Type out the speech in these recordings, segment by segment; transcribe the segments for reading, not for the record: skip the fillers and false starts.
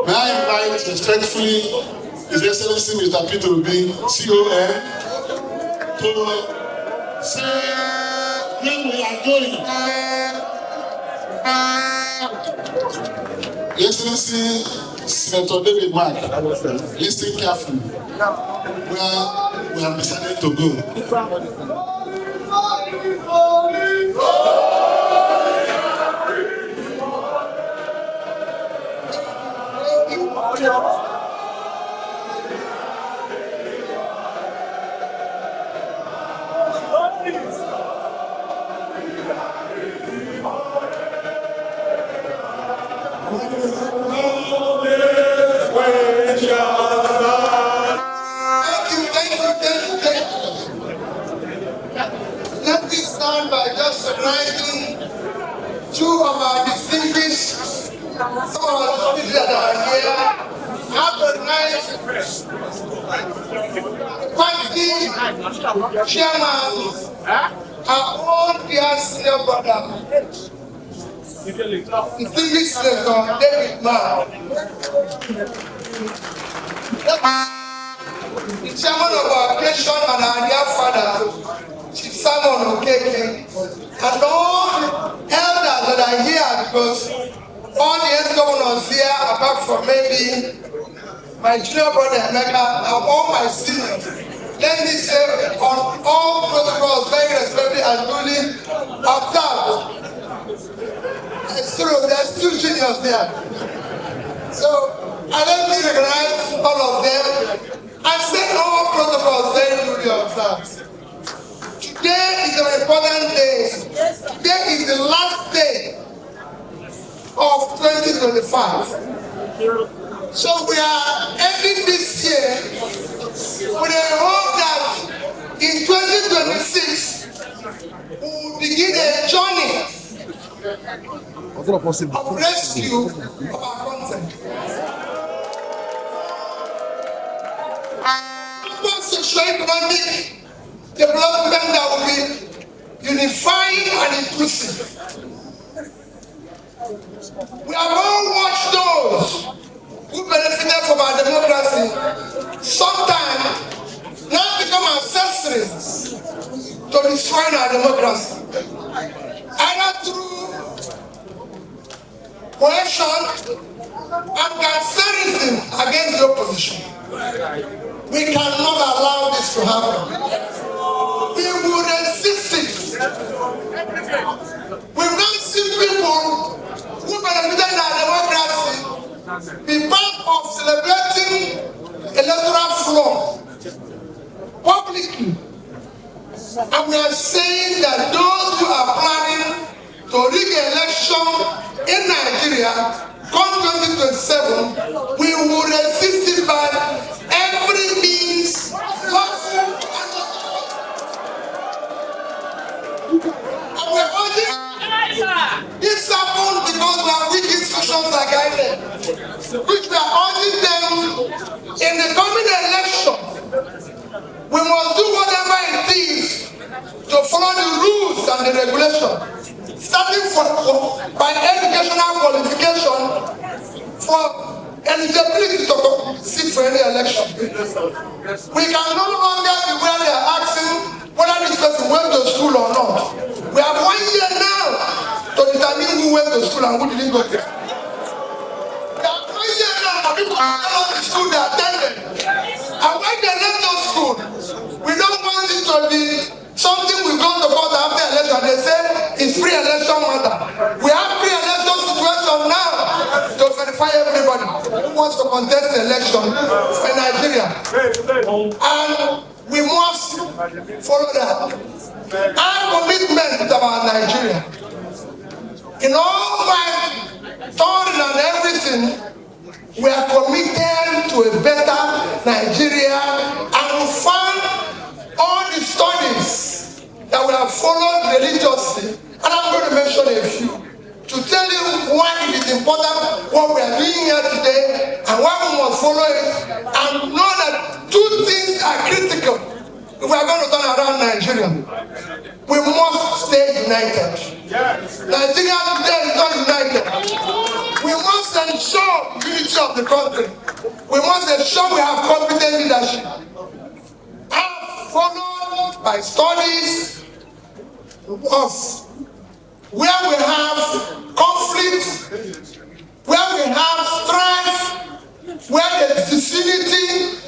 May I invite respectfully His Excellency Mr. Peter Obi, CON, to say where we are going. His Excellency Senator David Mark, listen carefully where we have decided to go. Let me start by just recognizing two of our distinguished, some of our distinguished that are here. Have a nice party chairman, our own dear senior brother, distinguished Senator David Mark. The chairman of our occasion and our dear father, Chief Simon Okeke, and all the elders that are here, because all the ex-governors here, apart from maybe my junior brother Emeka, and all my seniors. Let me say, on all protocols, very respectfully and duly observed. There's two juniors there. So, I let me recognize all of them. I said all protocols very duly observed. Today is an important day. Today is the last day of 2025. So we are ending this year with a hope that in 2026 we will begin a journey of rescue of our content. Socio-economic development that will be unifying and inclusive. We have all watched those who benefited from our democracy sometimes now become accessories to destroying our democracy. Either through coercion and cancerism against the opposition. We cannot allow this to happen. We will resist it. We've not seen people who benefited our democracy be part of celebrating electoral fraud publicly. And we are saying that those who are planning to rig an election in Nigeria come 2027, we will resist it by every means possible. And we're urging this happened because we have weak institutions like INEC, which we are urging them in the coming election. We must do whatever it is to follow the rules and the regulations, starting by educational qualification for eligibility to sit for any election. We can no longer be where they are asking whether this person went to school or not. We have 1 year now to determine who went to school and who didn't go to school. We have 1 year now for people who don't know the school they attended. And when they left those schools, we don't want it to be something we go to court after election. They say it's free election matter. We have free election situation now to verify everybody who wants to contest the election in Nigeria. And we must follow that. Our commitment about Nigeria. In all my thought and everything, we are committed to a better Nigeria, and we found all the studies that we have followed religiously, and I'm going to mention a few to tell you why it is important what we are doing here today and why we must follow it, and know that two things are critical if we are going to turn around Nigeria. We must stay united. Nigeria today is not united. We must must ensure the unity of the country. We must ensure we have competent leadership. And followed by studies of where we have conflict, where we have strife, where there is disunity,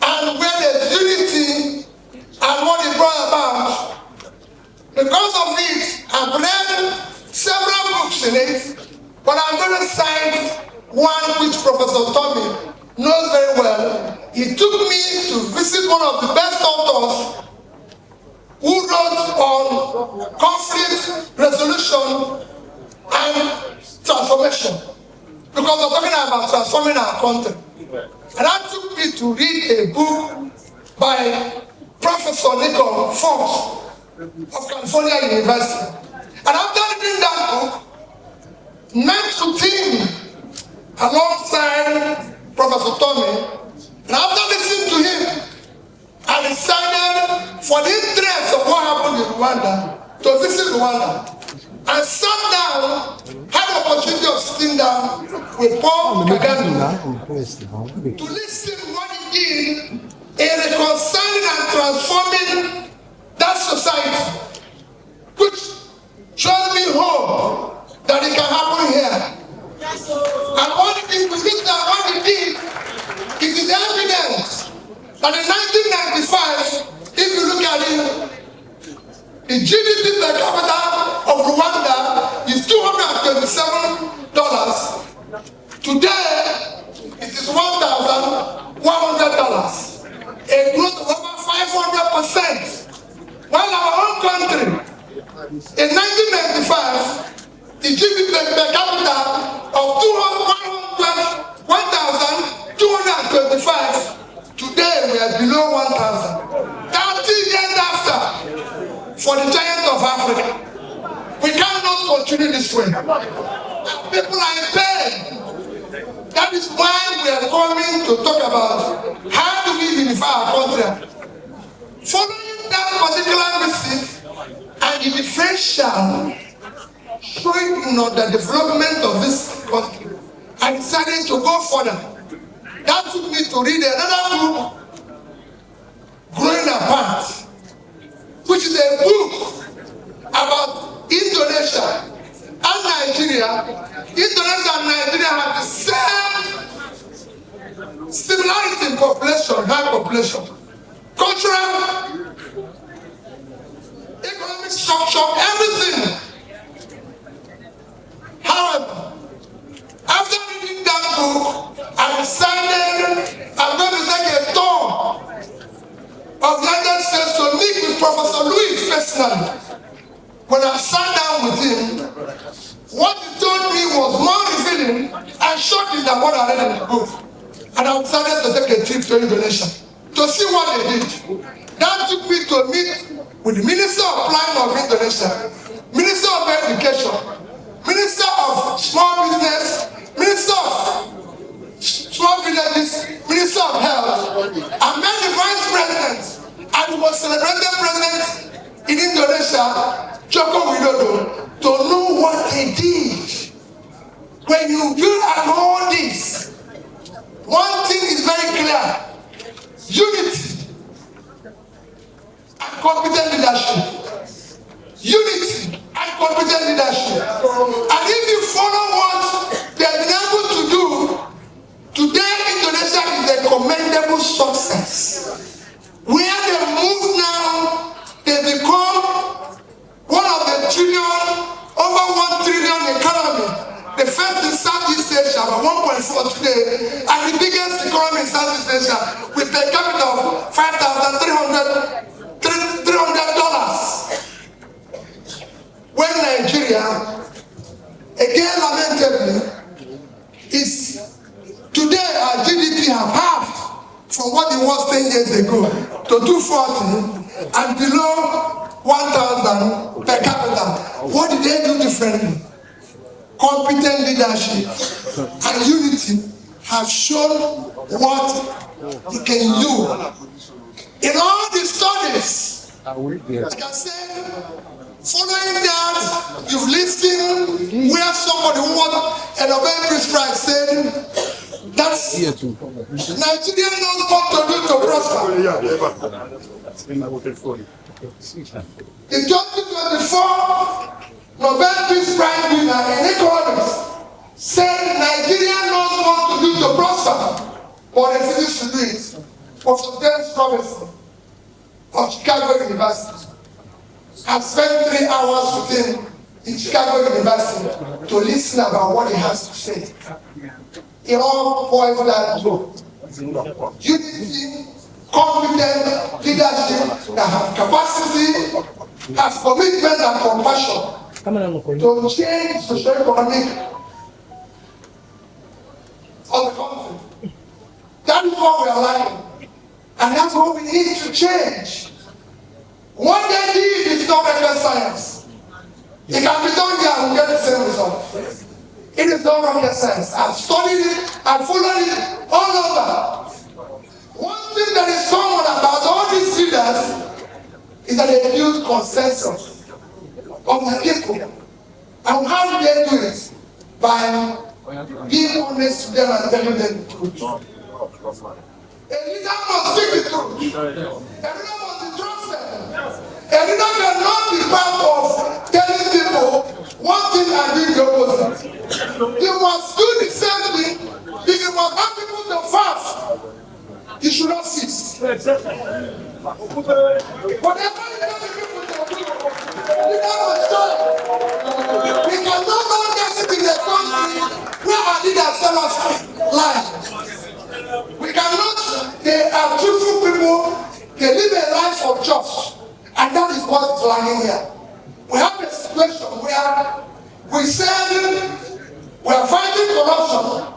and where there is unity, and what is brought about. Because of it, I've read several books in it, but I'm going to cite one which Professor Tommy knows very well. He took me to visit one of the best authors who wrote on conflict resolution and transformation. Because we're talking about transforming our country. And that took me to read a book by Professor Nico Fox of California University. And after reading that book, met with him alongside Professor Tommy, and after listening to him, I decided, for the interest of what happened in Rwanda, to visit Rwanda. And sat down, had the opportunity of sitting down with Paul Kagame to listen what he did in reconciling and transforming that society, which showed me hope that it can happen here. And all the things we looked at what he did, it is evidence that in 1995, if you look at it, the GDP per capita of Rwanda is $227. Today, it is $1,100. A growth of over 500%. While our own country, in 1995, the GDP per capita of $1,225, today we are below 1,000. 30 years after, for the giant of Africa. We cannot continue this way. People are in pain. That is why we are coming to talk about how do we unify our country. Following that particular visit and the differential showing the development of this country, I decided to go further. That took me to read another book, Growing Apart, which is a book about Indonesia and Nigeria. Indonesia and Nigeria have the same similarity in population, high population, cultural, economic structure, everything. However, after reading that book, I decided I'm going to take a tour of the United States to meet with Professor Louis personally. When I sat down with him, what he told me was more revealing and shocking than what I read in the book. And I decided to take a trip to Indonesia to see what they did. That took me to meet with the Minister of Planning of Indonesia, Minister of Education, Minister of Small Business, Minister of Small Villages, Minister of Health, and met the Vice President and the most celebrated president in Indonesia, Joko Widodo, to know what they did. When you do all this, one thing is very clear: unity and competent leadership. Unity and competent leadership. And if you follow what they have been able to do, today Indonesia is a commendable success. Where they move now, they become one of the over 1 trillion economy. The first in Southeast Asia, about 1.4 today, and the biggest economy in Southeast Asia, with per capita of $5,300. When Nigeria, again lamentably, is today our GDP have halved from what it was 10 years ago to 240 and below 1,000 per capita. What did they do differently? Competent leadership and unity have shown what it can do. In all the studies, like I said, Following that, you've listened where somebody who was a Nobel Peace Prize said that's Nigeria knows what to do to prosper. The 2024 Nobel Peace Prize winner in economics said Nigeria knows what to do to prosper, but they refused to do it. Was James Robinson of Chicago University. I've spent 3 hours with him in Chicago University to listen about what he has to say. It all boils down to unity, competent leadership that have capacity, has commitment and compassion to change socio-economic of the country. That is what we are lacking. And that's what we need to change. What they did is not rocket science. It can be done here and get the same result. It is not rocket science. I've studied it, I've followed it all over. One thing that is common about all these leaders is that they build consensus of the people. And how do they do it? By being honest to them and telling them the truth. A leader must speak the truth. A leader must be trusted. A leader cannot be part of telling people one thing and doing the opposite. You must do the same thing. If you must have people to fast, you should not cease. Whatever you tell the people to do, leader must show. We can no longer sit in a country where our leaders tell us lies. We cannot, they are truthful people, they live a life of trust. And that is what is lying here. We have a situation where we said we are fighting corruption,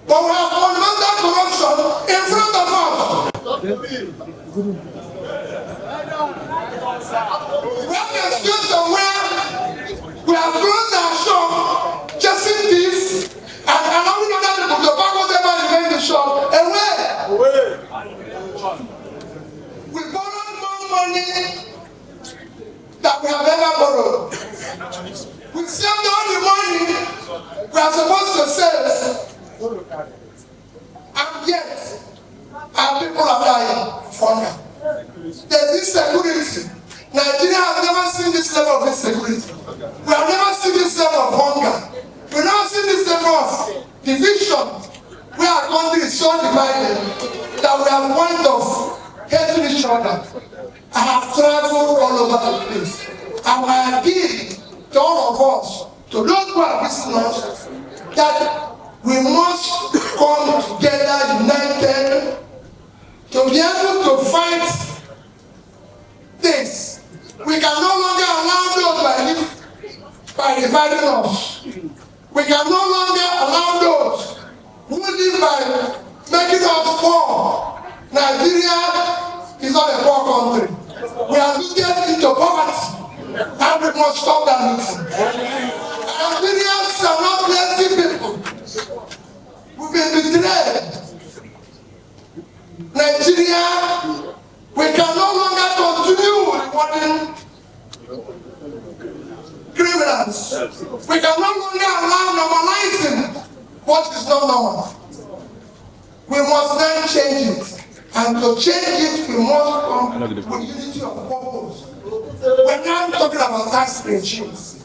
but we have fundamental corruption in front of us. We have a situation where we have closed our shop, chasing thieves, and allowing other people to back whatever remain in the shop away. We borrowed more money that we have ever borrowed. We saved all the money we are supposed to save, and yet our people are dying of hunger. There's insecurity. Nigeria has never seen this level of insecurity. We have never seen this level of hunger. We have never seen this level of division, where our country is so divided that we are point of hating each other. I have traveled all over the place. And I appeal to all of us, to those who are visiting us, that we must come together united to be able to fight this. We can no longer allow those by dividing us. We can no longer allow those who live by making us poor. Nigeria is not a poor country. We are looking into poverty, and we must stop that meeting. Nigerians are not lazy people. We've been betrayed. Nigeria, we can no longer continue rewarding criminals. We can no longer allow normalizing what is not normal. We must then change it. And to change it, we must come with unity of purpose. When I'm talking about tax regimes,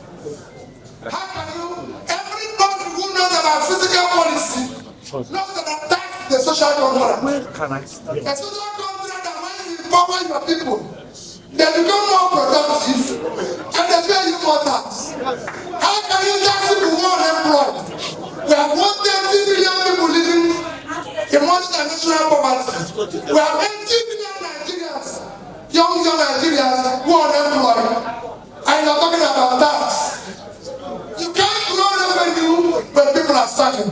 how can you, everybody who knows about physical policy, knows about tax the social contract. A social contract that when you empower your people, they become more productive and they pay you more tax. How can you tax people who are unemployed? We have 130 million people living in multinational poverty. We have 80 million Nigerians, young Nigerians who are unemployed. And you're talking about tax. You can't grow revenue when people are starving.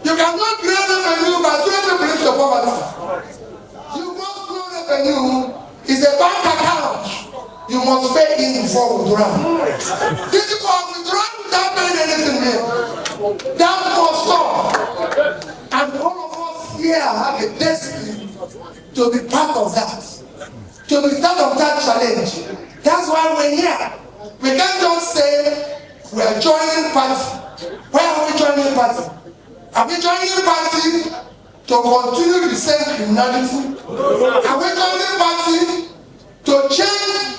You cannot grow revenue by throwing people into poverty. You must grow revenue is a bank account. You must pay in before withdrawal. These people are withdrawing without paying anything here. That must stop. And all of us here have a destiny to be part of that. To be part of that challenge. That's why we're here. We can't just say we are joining party. Where are we joining party? Are we joining party to continue the same criminality? Are we joining party to change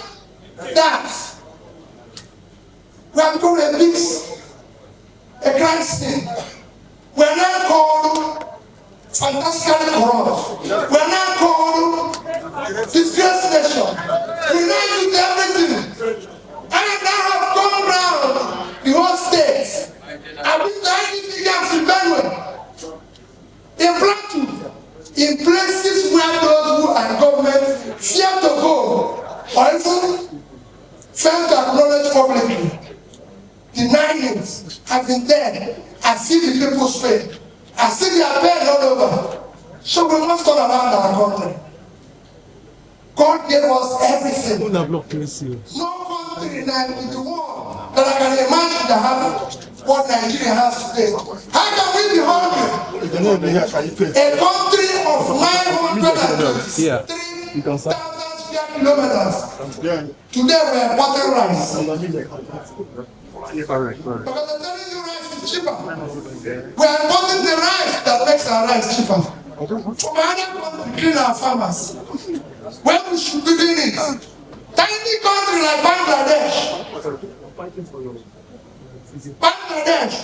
that? We have become a crime scene. We are now called fantastically corrupt. We are now called disgraced nation. We now use everything. And now have gone round the whole state. I've been to IDP camps in Benue, in Plateau, in places where those who are in government fear to go, or even fail to acknowledge publicly. Denying it, I've been there. I see the people's pain. I see their pain all over. So we must turn around our country. God gave us everything. No country in the world that I can imagine that have what Nigeria has today. How can we be hungry? A country of 923,000 square kilometers. Today we are importing rice. Because I'm telling you, rice is cheaper. We are importing the rice that makes our rice cheaper. From other countries, clean our farmers. When we should be doing it. Tiny country like Bangladesh. Bangladesh,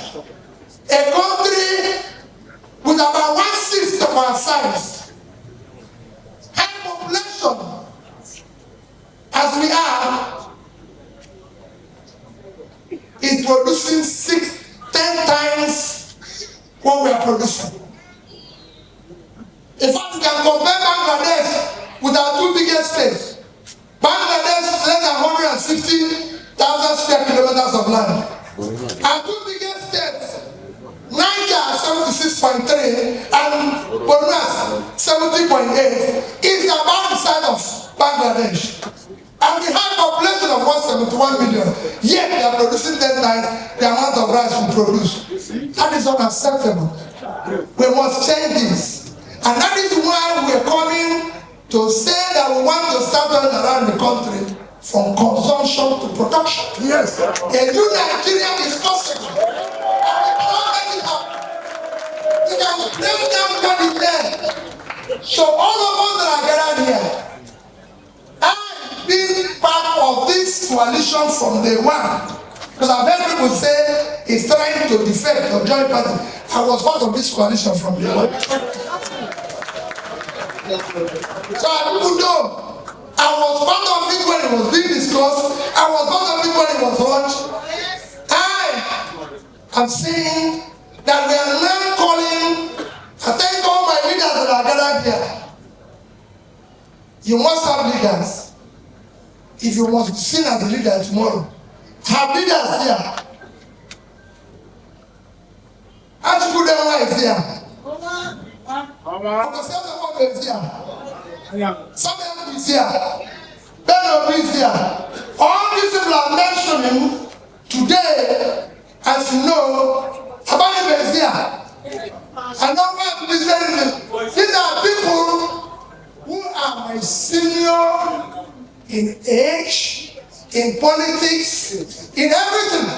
a country with about 1/6 of our size, high population as we are, is producing 10 times what we are producing. In fact, we can compare Bangladesh with our two biggest states. Bangladesh is less than 160,000 square kilometers of land. Our two biggest states, Naija 76.3 and Borno 70.8, is about the size of Bangladesh. And we have a population of 171 million, yet they are producing 10 times the amount of rice we produce. That is unacceptable. We must change this. And that is why we are coming to say that we want to start turning around the country from consumption to production. Yes. A new Nigeria is possible. And we cannot make it up. We can break down what is there. So all of us that are gathered here, I've been part of this coalition from day one. Because I've heard people say he's trying to defect or join party. I was part of this coalition from day one. So people know I was part of it when it was being discussed. I was part of it when it was launched. I am saying that we are now calling, I thank all my leaders that are gathered here. You must have leaders. If you must be seen as a leader tomorrow, have leaders here. Atiku is here. Is here. Some is here. Ben is here. All these people are mentioning today, as you know, Abani is here. And now these are people who are my senior in age, in politics, in everything.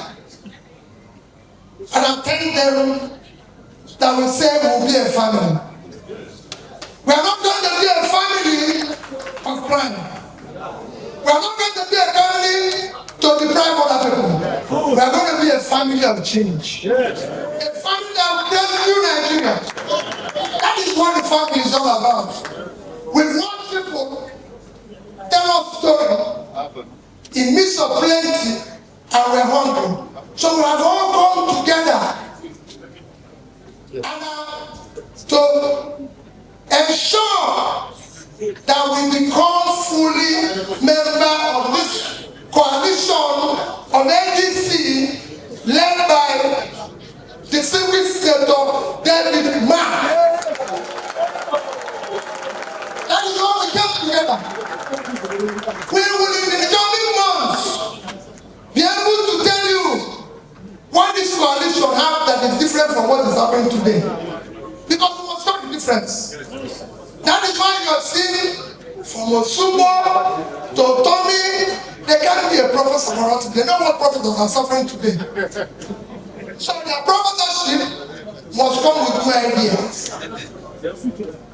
And I'm telling them that we say we'll be a family. We are not going to be a family of crime. We are not going to be a family to deprive other people. We are going to be a family of change. A family that will rescue Nigeria. That is what the family is all about. We want people tell us story in midst of plenty and we're hungry. So we have all come together to ensure that we become fully member of this coalition of ADC led by the civil senator David Mark. That is all we came together. We will in the coming months be able to tell you what this coalition has that is different from what is happening today. Because we must start the difference. That is why you are seeing from Osumbo to Tommy They can't be a prophet somewhere. They know what prophets are suffering today. So their prophetorship must come with new ideas.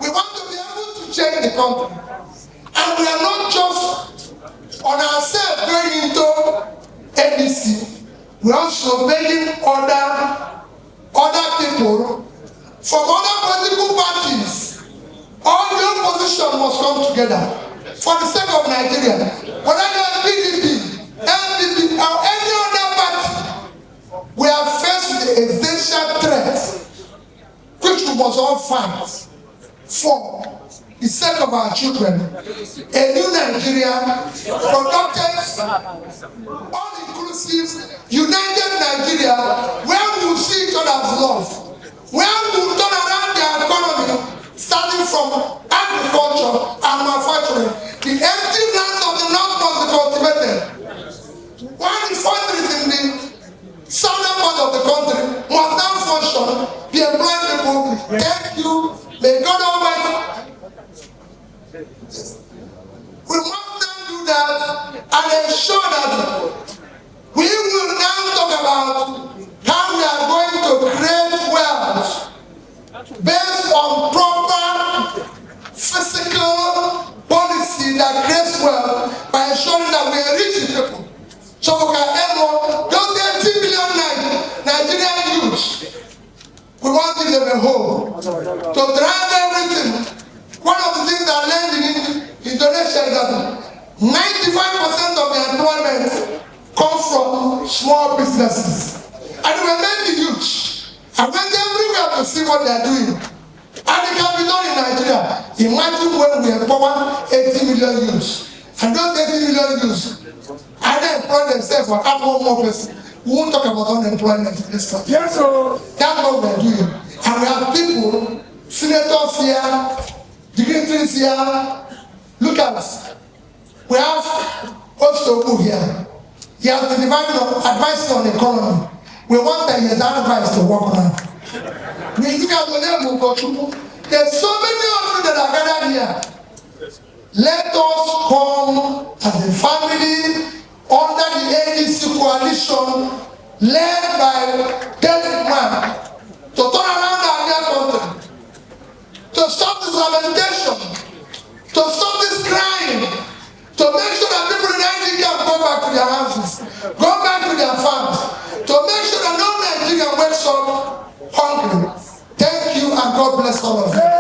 We want to be able to change the country. And we are not just on ourselves going into ADC. We are also making other people from other political parties. All the opposition must come together for the sake of Nigeria. Whether they are PDP, LDP, or any other party, we are faced with the existential threat which we must all fight for the sake of our children. A new Nigeria, productive, all-inclusive, united Nigeria, where we will see each other as love, where we will turn around the economy, starting from agriculture and manufacturing. The empty lands of the north must be cultivated. While the factories in the southern part of the country must now function, the employed people. Thank you. May God Almighty. We must then do that and ensure that we will now talk about how we are going to create wealth based on proper physical policy that creates wealth by ensuring that we enrich the people. So we can earn more. Those 80 million Nigerian youths, we want to give them a home to drive everything. One of the things that I learned in Indonesia is that 95% of the employment comes from small businesses. And we made the youth. I went everywhere to see what they are doing. And it can be done in Nigeria. Imagine when we empower 80 million youths. And those 80 million youths either employ themselves or have one more person. We won't talk about unemployment in this country. Yes, sir. That's what we are doing. And we have people, senators here, dignitaries here. Look at us. We have Ostobu here. He has been advising on the economy. We want that he has advice to work on it. We look at the name of Ostobu. There's so many of you that are gathered here. Let us come as a family under the ADC coalition led by David Man to turn around our dear country, to stop this lamentation, to stop this crying, to make sure that people in Nigeria can go back to their houses, go back to their farms, to make sure that no Nigerian wakes up hungry. Thank you and God bless all of you.